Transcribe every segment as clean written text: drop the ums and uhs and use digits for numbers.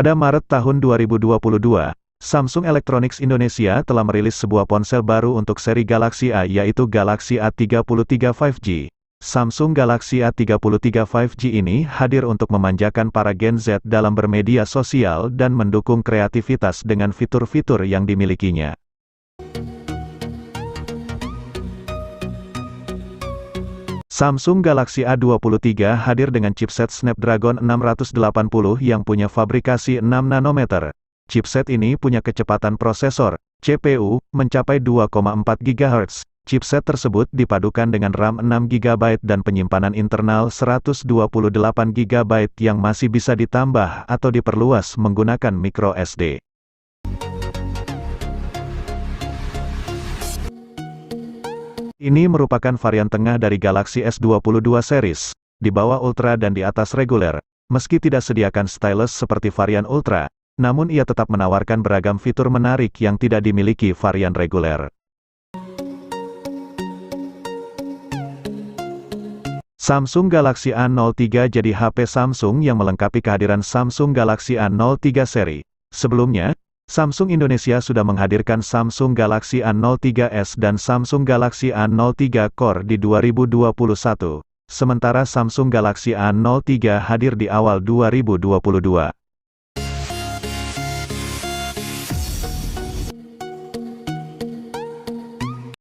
Pada Maret tahun 2022, Samsung Electronics Indonesia telah merilis sebuah ponsel baru untuk seri Galaxy A, yaitu Galaxy A33 5G. Samsung Galaxy A33 5G ini hadir untuk memanjakan para Gen Z dalam bermedia sosial dan mendukung kreativitas dengan fitur-fitur yang dimilikinya. Samsung Galaxy A23 hadir dengan chipset Snapdragon 680 yang punya fabrikasi 6 nanometer. Chipset ini punya kecepatan prosesor, CPU, mencapai 2,4 GHz. Chipset tersebut dipadukan dengan RAM 6 GB dan penyimpanan internal 128 GB yang masih bisa ditambah atau diperluas menggunakan micro SD. Ini merupakan varian tengah dari Galaxy S22 series, di bawah Ultra dan di atas reguler. Meski tidak sediakan stylus seperti varian Ultra, namun ia tetap menawarkan beragam fitur menarik yang tidak dimiliki varian reguler. Samsung Galaxy A03 jadi HP Samsung yang melengkapi kehadiran Samsung Galaxy A03 seri. Sebelumnya, Samsung Indonesia sudah menghadirkan Samsung Galaxy A03s dan Samsung Galaxy A03 Core di 2021, sementara Samsung Galaxy A03 hadir di awal 2022.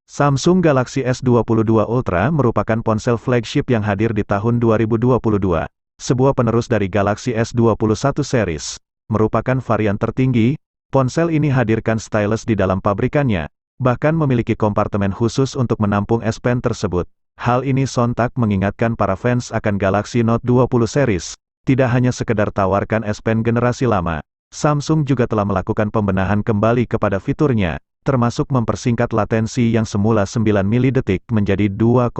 Samsung Galaxy S22 Ultra merupakan ponsel flagship yang hadir di tahun 2022, sebuah penerus dari Galaxy S21 series. Merupakan varian tertinggi, ponsel ini hadirkan stylus di dalam pabrikannya, bahkan memiliki kompartemen khusus untuk menampung S Pen tersebut. Hal ini sontak mengingatkan para fans akan Galaxy Note 20 series. Tidak hanya sekedar tawarkan S Pen generasi lama, Samsung juga telah melakukan pembenahan kembali kepada fiturnya, termasuk mempersingkat latensi yang semula 9 milidetik menjadi 2,8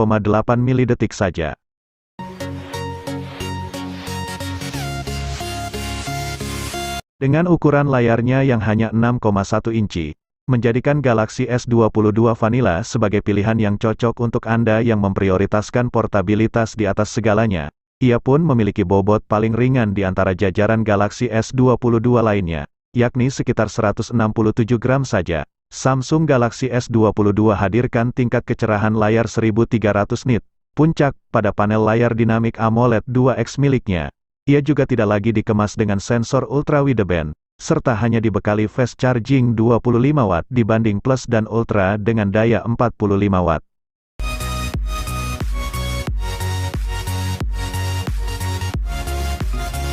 milidetik saja. Dengan ukuran layarnya yang hanya 6,1 inci, menjadikan Galaxy S22 Vanilla sebagai pilihan yang cocok untuk Anda yang memprioritaskan portabilitas di atas segalanya. Ia pun memiliki bobot paling ringan di antara jajaran Galaxy S22 lainnya, yakni sekitar 167 gram saja. Samsung Galaxy S22 hadirkan tingkat kecerahan layar 1300 nit, puncak pada panel layar dinamik AMOLED 2X miliknya. Ia juga tidak lagi dikemas dengan sensor ultra wideband, serta hanya dibekali fast charging 25 watt dibanding Plus dan Ultra dengan daya 45 watt.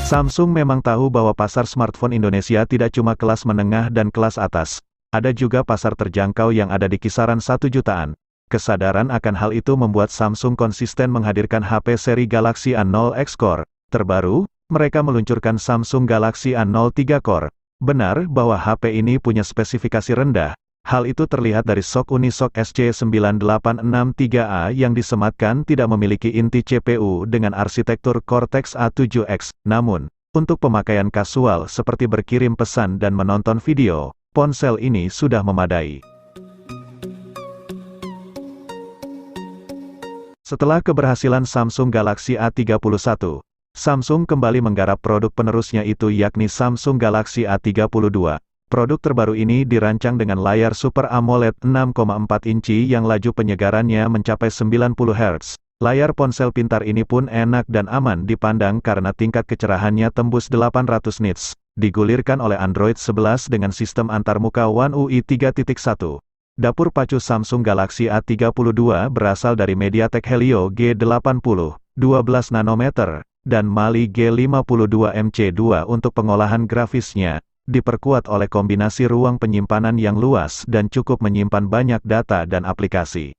Samsung memang tahu bahwa pasar smartphone Indonesia tidak cuma kelas menengah dan kelas atas, ada juga pasar terjangkau yang ada di kisaran 1 jutaan. Kesadaran akan hal itu membuat Samsung konsisten menghadirkan HP seri Galaxy A0X Core. Terbaru, mereka meluncurkan Samsung Galaxy A03 Core. Benar bahwa HP ini punya spesifikasi rendah. Hal itu terlihat dari SoC Unisoc SC9863A yang disematkan tidak memiliki inti CPU dengan arsitektur Cortex A7X. Namun, untuk pemakaian kasual seperti berkirim pesan dan menonton video, ponsel ini sudah memadai. Setelah keberhasilan Samsung Galaxy A31, Samsung kembali menggarap produk penerusnya itu yakni Samsung Galaxy A32. Produk terbaru ini dirancang dengan layar Super AMOLED 6,4 inci yang laju penyegarannya mencapai 90 Hz. Layar ponsel pintar ini pun enak dan aman dipandang karena tingkat kecerahannya tembus 800 nits. Digulirkan oleh Android 11 dengan sistem antarmuka One UI 3.1. Dapur pacu Samsung Galaxy A32 berasal dari MediaTek Helio G80, 12 nanometer. Dan Mali G52 MC2 untuk pengolahan grafisnya, diperkuat oleh kombinasi ruang penyimpanan yang luas dan cukup menyimpan banyak data dan aplikasi.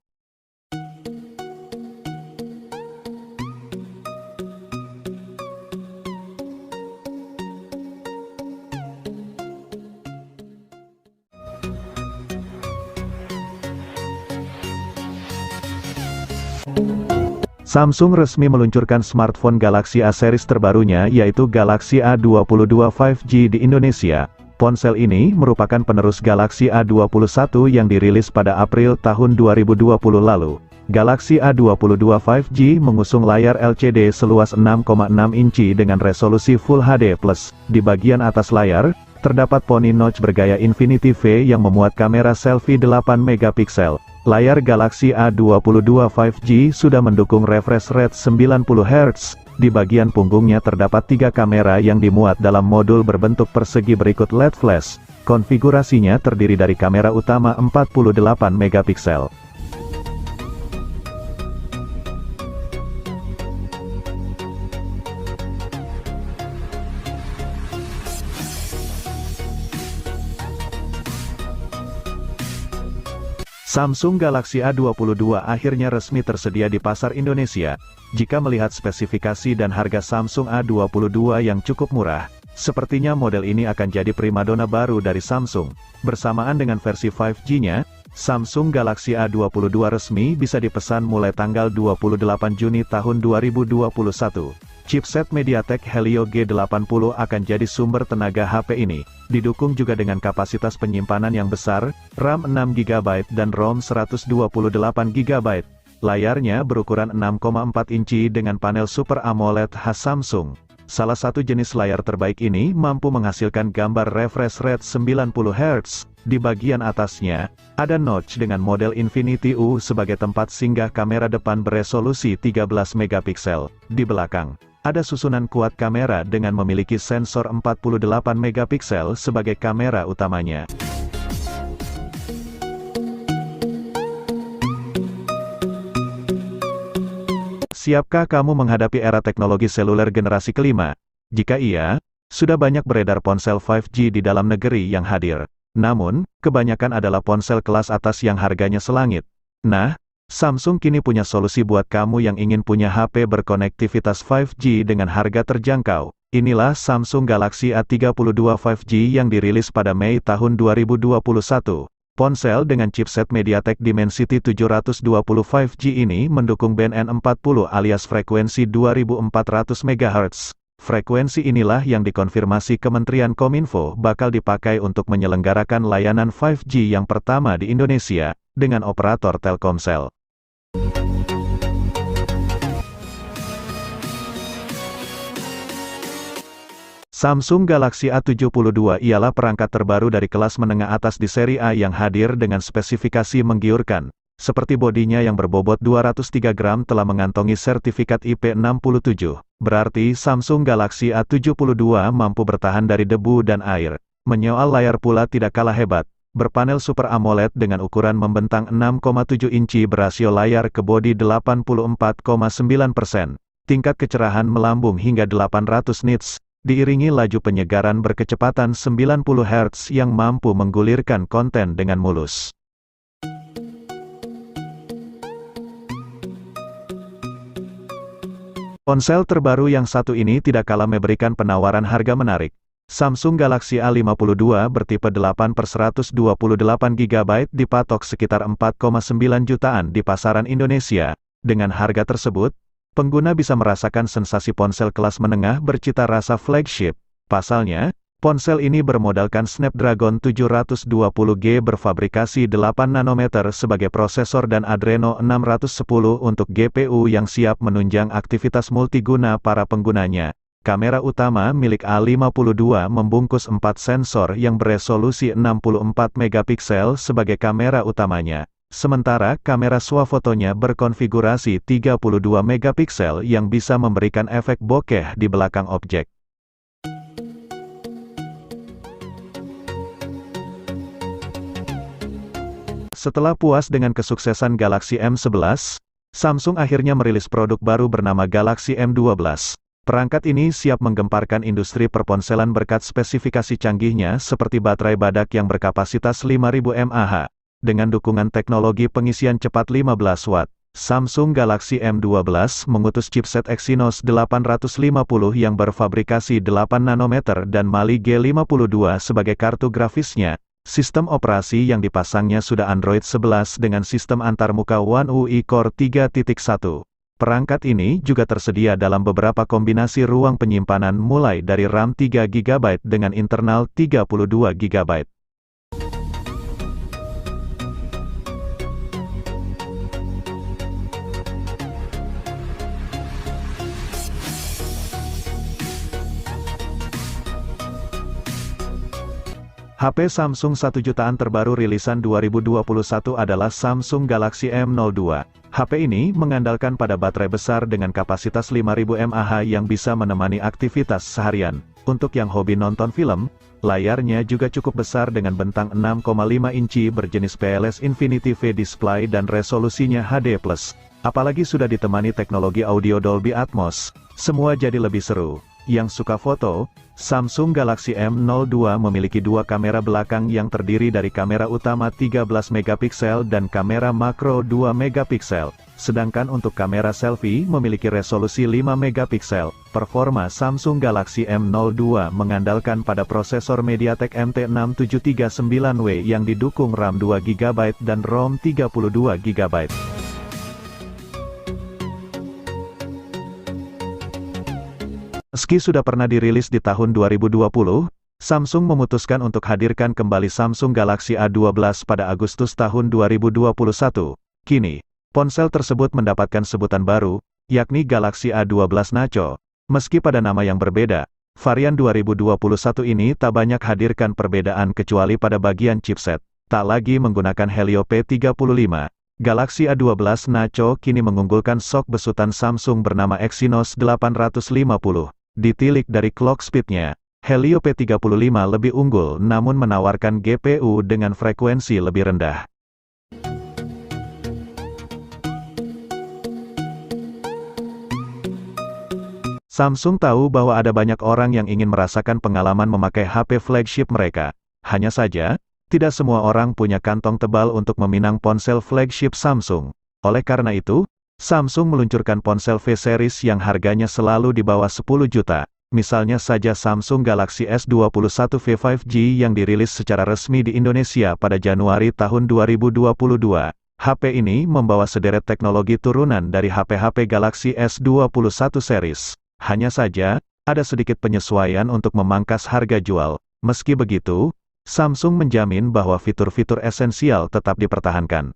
Samsung resmi meluncurkan smartphone Galaxy A series terbarunya yaitu Galaxy A22 5G di Indonesia. Ponsel ini merupakan penerus Galaxy A21 yang dirilis pada April tahun 2020 lalu. Galaxy A22 5G mengusung layar LCD seluas 6,6 inci dengan resolusi Full HD+. Di bagian atas layar, terdapat poni notch bergaya Infinity V yang memuat kamera selfie 8 megapiksel. Layar Galaxy A22 5G sudah mendukung refresh rate 90 Hz. Di bagian punggungnya terdapat 3 kamera yang dimuat dalam modul berbentuk persegi berikut LED flash. Konfigurasinya terdiri dari kamera utama 48 megapiksel. Samsung Galaxy A22 akhirnya resmi tersedia di pasar Indonesia. Jika melihat spesifikasi dan harga Samsung A22 yang cukup murah, sepertinya model ini akan jadi primadona baru dari Samsung. Bersamaan dengan versi 5G-nya, Samsung Galaxy A22 resmi bisa dipesan mulai tanggal 28 Juni tahun 2021. Chipset MediaTek Helio G80 akan jadi sumber tenaga HP ini. Didukung juga dengan kapasitas penyimpanan yang besar, RAM 6GB dan ROM 128GB. Layarnya berukuran 6,4 inci dengan panel Super AMOLED khas Samsung. Salah satu jenis layar terbaik ini mampu menghasilkan gambar refresh rate 90 Hz. Di bagian atasnya, ada notch dengan model Infinity U sebagai tempat singgah kamera depan beresolusi 13 megapiksel. Di belakang, ada susunan kuat kamera dengan memiliki sensor 48 megapiksel sebagai kamera utamanya. Siapkah kamu menghadapi era teknologi seluler generasi kelima? Jika iya, sudah banyak beredar ponsel 5G di dalam negeri yang hadir. Namun, kebanyakan adalah ponsel kelas atas yang harganya selangit. Nah, Samsung kini punya solusi buat kamu yang ingin punya HP berkonektivitas 5G dengan harga terjangkau. Inilah Samsung Galaxy A32 5G yang dirilis pada Mei tahun 2021. Ponsel dengan chipset MediaTek Dimensity 720 5G ini mendukung band N40 alias frekuensi 2400 MHz. Frekuensi inilah yang dikonfirmasi Kementerian Kominfo bakal dipakai untuk menyelenggarakan layanan 5G yang pertama di Indonesia, dengan operator Telkomsel. Samsung Galaxy A72 ialah perangkat terbaru dari kelas menengah atas di seri A yang hadir dengan spesifikasi menggiurkan. Seperti bodinya yang berbobot 203 gram telah mengantongi sertifikat IP67. Berarti Samsung Galaxy A72 mampu bertahan dari debu dan air. Menyoal layar pula tidak kalah hebat. Berpanel Super AMOLED dengan ukuran membentang 6,7 inci berasio layar ke bodi 84,9%. Tingkat kecerahan melambung hingga 800 nits. Diiringi laju penyegaran berkecepatan 90 Hz yang mampu menggulirkan konten dengan mulus. Ponsel terbaru yang satu ini tidak kalah memberikan penawaran harga menarik. Samsung Galaxy A52 bertipe 8/128GB dipatok sekitar 4,9 jutaan di pasaran Indonesia. Dengan harga tersebut, pengguna bisa merasakan sensasi ponsel kelas menengah bercita rasa flagship. Pasalnya, ponsel ini bermodalkan Snapdragon 720G berfabrikasi 8 nanometer sebagai prosesor dan Adreno 610 untuk GPU yang siap menunjang aktivitas multiguna para penggunanya. Kamera utama milik A52 membungkus 4 sensor yang beresolusi 64 megapiksel sebagai kamera utamanya. Sementara kamera swafotonya berkonfigurasi 32 megapiksel yang bisa memberikan efek bokeh di belakang objek. Setelah puas dengan kesuksesan Galaxy M11, Samsung akhirnya merilis produk baru bernama Galaxy M12. Perangkat ini siap menggemparkan industri perponselan berkat spesifikasi canggihnya seperti baterai badak yang berkapasitas 5000 mAh. Dengan dukungan teknologi pengisian cepat 15 Watt, Samsung Galaxy M12 mengutus chipset Exynos 850 yang berfabrikasi 8 nanometer dan Mali G52 sebagai kartu grafisnya. Sistem operasi yang dipasangnya sudah Android 11 dengan sistem antarmuka One UI Core 3.1. Perangkat ini juga tersedia dalam beberapa kombinasi ruang penyimpanan mulai dari RAM 3GB dengan internal 32GB. HP Samsung 1 jutaan terbaru rilisan 2021 adalah Samsung Galaxy M02. HP ini mengandalkan pada baterai besar dengan kapasitas 5000 mAh yang bisa menemani aktivitas seharian. Untuk yang hobi nonton film, layarnya juga cukup besar dengan bentang 6,5 inci berjenis PLS Infinity V Display dan resolusinya HD+. Apalagi sudah ditemani teknologi audio Dolby Atmos, semua jadi lebih seru. Yang suka foto, Samsung Galaxy M02 memiliki dua kamera belakang yang terdiri dari kamera utama 13 megapiksel dan kamera makro 2 megapiksel. Sedangkan untuk kamera selfie memiliki resolusi 5 megapiksel. Performa Samsung Galaxy M02 mengandalkan pada prosesor MediaTek MT6739W yang didukung RAM 2GB dan ROM 32GB. Meski sudah pernah dirilis di tahun 2020, Samsung memutuskan untuk hadirkan kembali Samsung Galaxy A12 pada Agustus tahun 2021. Kini, ponsel tersebut mendapatkan sebutan baru, yakni Galaxy A12 Nacho. Meski pada nama yang berbeda, varian 2021 ini tak banyak hadirkan perbedaan kecuali pada bagian chipset. Tak lagi menggunakan Helio P35. Galaxy A12 Nacho kini mengunggulkan sok besutan Samsung bernama Exynos 850. Ditilik dari clock speed-nya, Helio P35 lebih unggul namun menawarkan GPU dengan frekuensi lebih rendah. Samsung tahu bahwa ada banyak orang yang ingin merasakan pengalaman memakai HP flagship mereka. Hanya saja, tidak semua orang punya kantong tebal untuk meminang ponsel flagship Samsung. Oleh karena itu, Samsung meluncurkan ponsel V-series yang harganya selalu di bawah 10 juta. Misalnya saja Samsung Galaxy S21 V5G yang dirilis secara resmi di Indonesia pada Januari tahun 2022. HP ini membawa sederet teknologi turunan dari HP-HP Galaxy S21 series. Hanya saja, ada sedikit penyesuaian untuk memangkas harga jual. Meski begitu, Samsung menjamin bahwa fitur-fitur esensial tetap dipertahankan.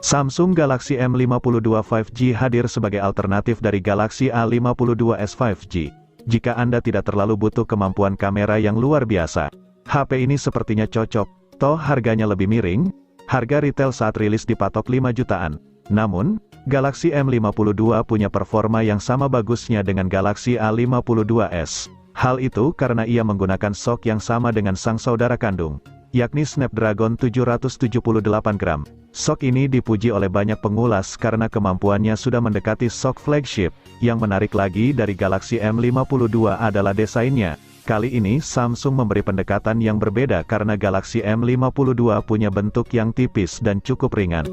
Samsung Galaxy M52 5G hadir sebagai alternatif dari Galaxy A52s 5G. Jika Anda tidak terlalu butuh kemampuan kamera yang luar biasa, HP ini sepertinya cocok, toh harganya lebih miring. Harga retail saat rilis dipatok 5 jutaan. Namun, Galaxy M52 punya performa yang sama bagusnya dengan Galaxy A52s. Hal itu karena ia menggunakan sok yang sama dengan sang saudara kandung, yakni Snapdragon 778 gram. Sok ini dipuji oleh banyak pengulas karena kemampuannya sudah mendekati sok flagship. Yang menarik lagi dari Galaxy M52 adalah desainnya. Kali ini Samsung memberi pendekatan yang berbeda karena Galaxy M52 punya bentuk yang tipis dan cukup ringan.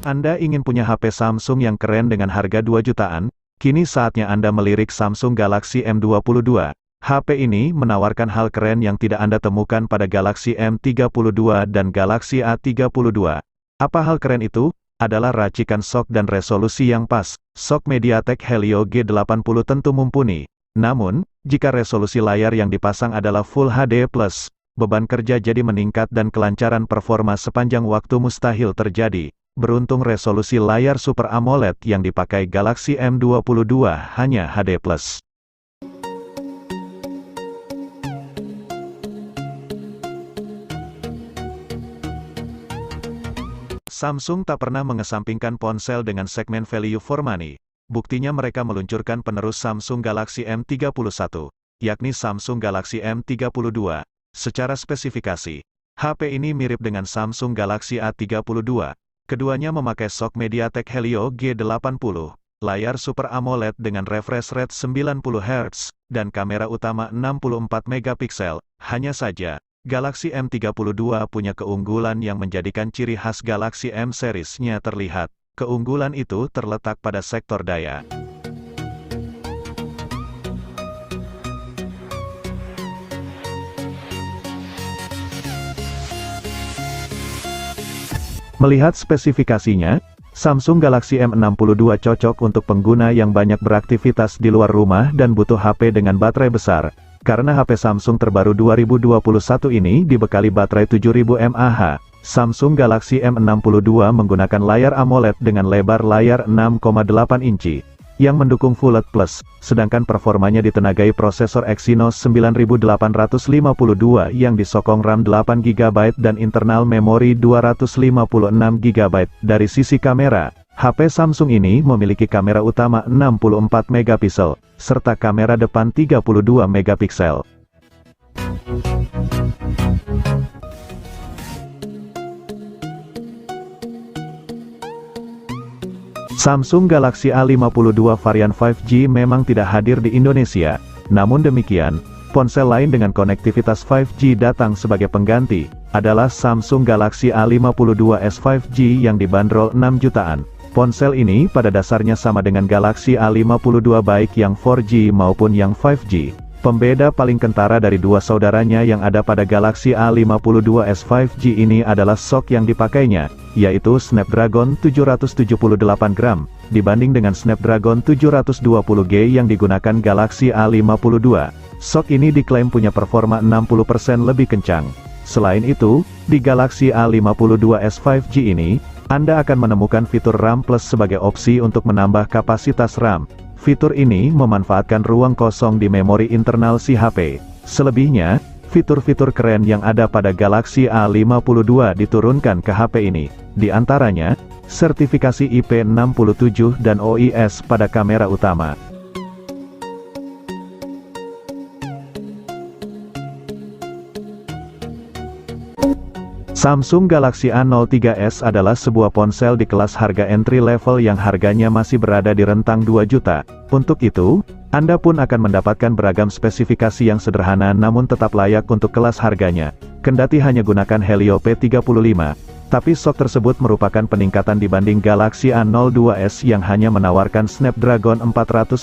Anda ingin punya HP Samsung yang keren dengan harga 2 jutaan? Kini saatnya Anda melirik Samsung Galaxy M22. HP ini menawarkan hal keren yang tidak Anda temukan pada Galaxy M32 dan Galaxy A32. Apa hal keren itu? Adalah racikan sok dan resolusi yang pas. Sok MediaTek Helio G80 tentu mumpuni. Namun, jika resolusi layar yang dipasang adalah Full HD+, beban kerja jadi meningkat dan kelancaran performa sepanjang waktu mustahil terjadi. Beruntung resolusi layar Super AMOLED yang dipakai Galaxy M22 hanya HD+. Samsung tak pernah mengesampingkan ponsel dengan segmen value for money. Buktinya mereka meluncurkan penerus Samsung Galaxy M31, yakni Samsung Galaxy M32. Secara spesifikasi, HP ini mirip dengan Samsung Galaxy A32. Keduanya memakai sok MediaTek Helio G80, layar Super AMOLED dengan refresh rate 90 Hz, dan kamera utama 64 megapiksel. Hanya saja, Galaxy M32 punya keunggulan yang menjadikan ciri khas Galaxy M series-nya terlihat. Keunggulan itu terletak pada sektor daya. Melihat spesifikasinya, Samsung Galaxy M62 cocok untuk pengguna yang banyak beraktivitas di luar rumah dan butuh HP dengan baterai besar. Karena HP Samsung terbaru 2021 ini dibekali baterai 7000 mAh, Samsung Galaxy M62 menggunakan layar AMOLED dengan lebar layar 6,8 inci, yang mendukung Full HD Plus, sedangkan performanya ditenagai prosesor Exynos 9852 yang disokong RAM 8GB dan internal memori 256GB. Dari sisi kamera, HP Samsung ini memiliki kamera utama 64 megapiksel, serta kamera depan 32 megapiksel. Samsung Galaxy A52 varian 5G memang tidak hadir di Indonesia, namun demikian, ponsel lain dengan konektivitas 5G datang sebagai pengganti, adalah Samsung Galaxy A52s 5G yang dibanderol 6 jutaan. Ponsel ini pada dasarnya sama dengan Galaxy A52 baik yang 4G maupun yang 5G. Pembeda paling kentara dari dua saudaranya yang ada pada Galaxy A52s 5G ini adalah SoC yang dipakainya, yaitu Snapdragon 778G, dibanding dengan Snapdragon 720G yang digunakan Galaxy A52. SoC ini diklaim punya performa 60% lebih kencang. Selain itu, di Galaxy A52s 5G ini, Anda akan menemukan fitur RAM Plus sebagai opsi untuk menambah kapasitas RAM. Fitur ini memanfaatkan ruang kosong di memori internal si HP. Selebihnya, fitur-fitur keren yang ada pada Galaxy A52 diturunkan ke HP ini. Di antaranya, sertifikasi IP67 dan OIS pada kamera utama. Samsung Galaxy A03s adalah sebuah ponsel di kelas harga entry level yang harganya masih berada di rentang 2 juta. Untuk itu, Anda pun akan mendapatkan beragam spesifikasi yang sederhana namun tetap layak untuk kelas harganya. Kendati hanya gunakan Helio P35, tapi SoC tersebut merupakan peningkatan dibanding Galaxy A02s yang hanya menawarkan Snapdragon 450.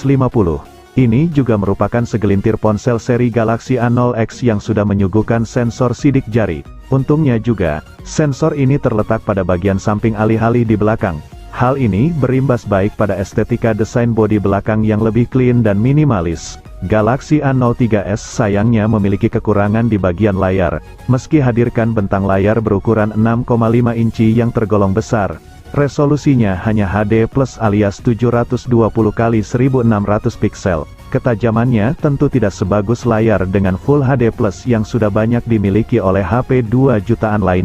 Ini juga merupakan segelintir ponsel seri Galaxy A0X yang sudah menyuguhkan sensor sidik jari. Untungnya juga, sensor ini terletak pada bagian samping alih-alih di belakang. Hal ini berimbas baik pada estetika desain bodi belakang yang lebih clean dan minimalis. Galaxy A03s sayangnya memiliki kekurangan di bagian layar. Meski hadirkan bentang layar berukuran 6,5 inci yang tergolong besar, resolusinya hanya HD+ alias 720x1600 piksel. Ketajamannya tentu tidak sebagus layar dengan Full HD+ yang sudah banyak dimiliki oleh HP 2 jutaan lainnya.